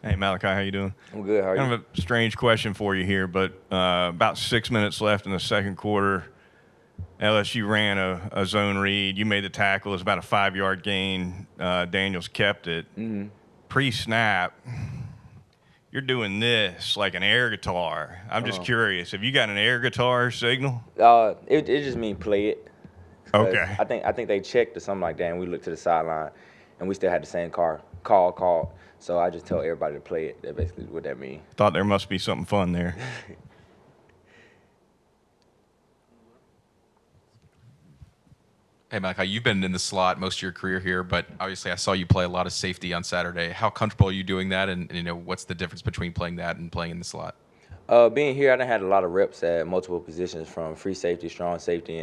Hey, Malachi, how you doing? I'm good. How are you? Kind of a strange question for you here, but about 6 minutes left in the second quarter. LSU ran a zone read. You made the tackle. It was about a 5 yard gain. Daniels kept it. Pre-snap, you're doing this like an air guitar. I'm just curious. Have you got an air guitar signal? It just mean play it, because Okay. I think they checked or something like that, and we looked to the sideline, and we still had the same call. So I just tell everybody to play it. That's basically what that means. Thought there must be something fun there. Hey, Malachi, you've been in the slot most of your career here, but obviously I saw you play a lot of safety on Saturday. How comfortable are you doing that, and what's the difference between playing that and playing in the slot? Being here, I done had a lot of reps at multiple positions, from free safety, strong safety,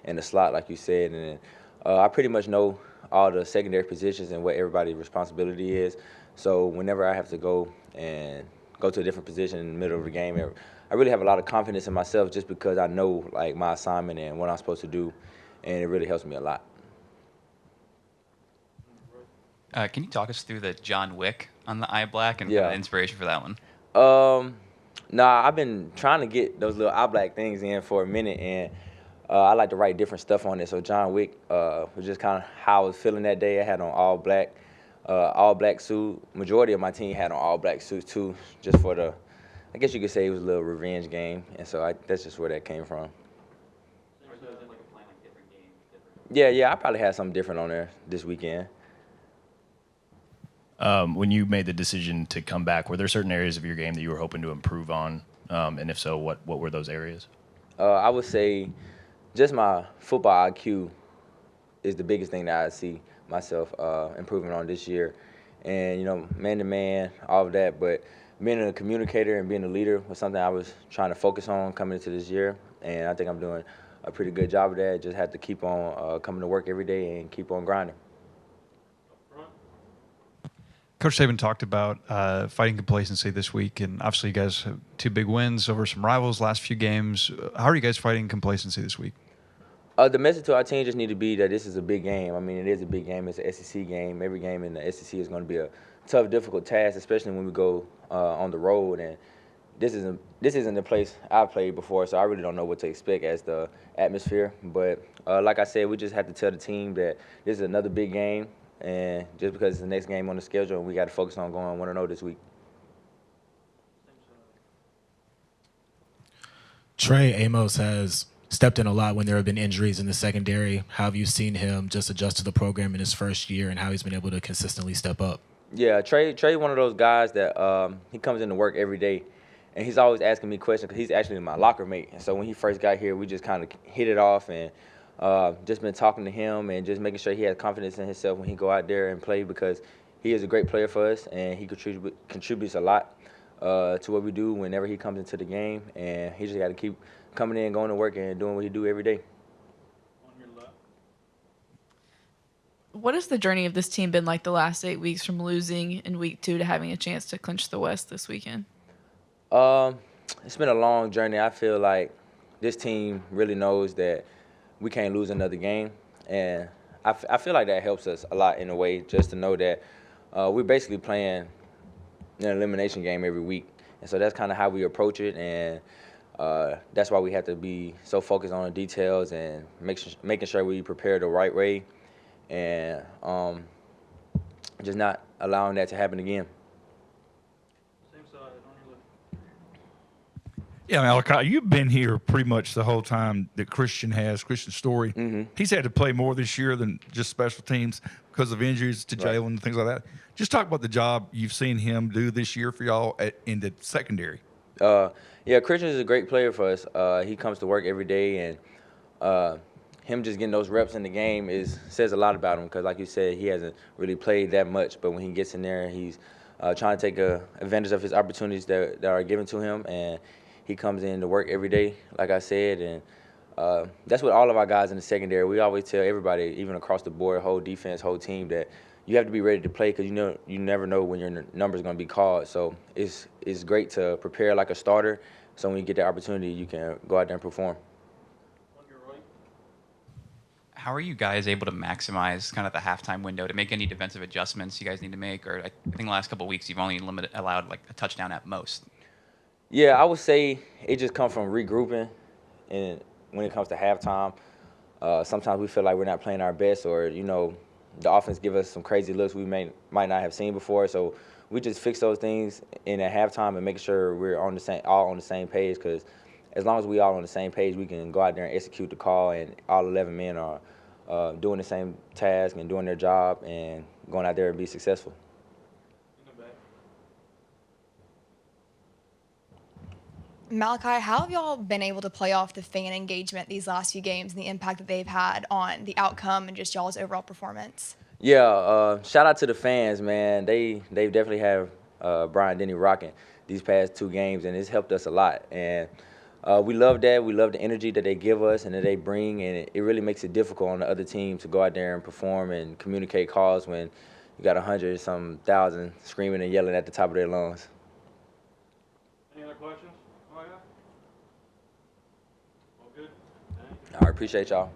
and the slot, like you said. And I pretty much know all the secondary positions and what everybody's responsibility is. So whenever I have to go to a different position in the middle of the game, I really have a lot of confidence in myself, just because I know like my assignment and what I'm supposed to do, and it really helps me a lot. Can you talk us through the John Wick on the eye black and kind Yeah. of inspiration for that one? Nah, I've been trying to get those little eye black things in for a minute, and I like to write different stuff on it. So John Wick was just kind of how I was feeling that day. I had on all black suit. Majority of my team had on all black suits too, just for the, I guess you could say it was a little revenge game, and so that's just where that came from. Yeah, I probably had something different on there this weekend. When you made the decision to come back, were there certain areas of your game that you were hoping to improve on? And if so, what were those areas? I would say just my football IQ is the biggest thing that I see myself improving on this year. And, man to man, all of that. But being a communicator and being a leader was something I was trying to focus on coming into this year. And I think I'm doing a pretty good job of that. Just have to keep on coming to work every day and keep on grinding. Coach Saban talked about fighting complacency this week, and obviously you guys have two big wins over some rivals last few games. How are you guys fighting complacency this week? The message to our team just need to be that this is a big game. I mean, it is a big game. It's an SEC game. Every game in the SEC is going to be a tough, difficult task, especially when we go on the road. And this isn't the place I've played before, so I really don't know what to expect as the atmosphere. But like I said, we just have to tell the team that this is another big game, and just because it's the next game on the schedule, we got to focus on going 1-0 this week. Trey Amos has stepped in a lot when there have been injuries in the secondary. How have you seen him just adjust to the program in his first year, and how he's been able to consistently step up? Yeah, Trey, one of those guys that he comes into work every day, and he's always asking me questions because he's actually my locker mate. And so when he first got here, we just kind of hit it off, and just been talking to him and just making sure he has confidence in himself when he go out there and play, because he is a great player for us, and he contributes a lot to what we do whenever he comes into the game. And he just got to keep coming in, going to work, and doing what he do every day. What has the journey of this team been like the last 8 weeks, from losing in week 2 to having a chance to clinch the West this weekend? It's been a long journey. I feel like this team really knows that we can't lose another game, and I feel like that helps us a lot in a way, just to know that we're basically playing an elimination game every week, and so that's kind of how we approach it, and that's why we have to be so focused on the details and making sure we prepare the right way, and just not allowing that to happen again. Yeah, Malachi, you've been here pretty much the whole time that Christian Story. He's had to play more this year than just special teams because of injuries to Jalen and things like that. Just talk about the job you've seen him do this year for y'all in the secondary. Yeah, Christian is a great player for us. He comes to work every day, and him just getting those reps in the game says a lot about him, because, like you said, he hasn't really played that much. But when he gets in there, he's trying to take advantage of his opportunities that are given to him, and he comes in to work every day, like I said, and that's what all of our guys in the secondary. We always tell everybody, even across the board, whole defense, whole team, that you have to be ready to play, because you never know when your number is going to be called. So it's great to prepare like a starter, so when you get the opportunity, you can go out there and perform. How are you guys able to maximize kind of the halftime window to make any defensive adjustments you guys need to make? Or I think the last couple of weeks you've only allowed like a touchdown at most. Yeah, I would say it just comes from regrouping, and when it comes to halftime, sometimes we feel like we're not playing our best, or the offense give us some crazy looks we might not have seen before. So we just fix those things in at halftime and make sure we're all on the same page. Because as long as we all on the same page, we can go out there and execute the call, and all 11 men are doing the same task and doing their job and going out there and be successful. Malachi, how have y'all been able to play off the fan engagement these last few games and the impact that they've had on the outcome and just y'all's overall performance? Yeah, shout out to the fans, man. They definitely have Brian Denny rocking these past 2 games, and it's helped us a lot. And we love that. We love the energy that they give us and that they bring, and it really makes it difficult on the other team to go out there and perform and communicate calls when you got 100-some thousand screaming and yelling at the top of their lungs. Any other questions? Oh, yeah. All good. All right, appreciate y'all.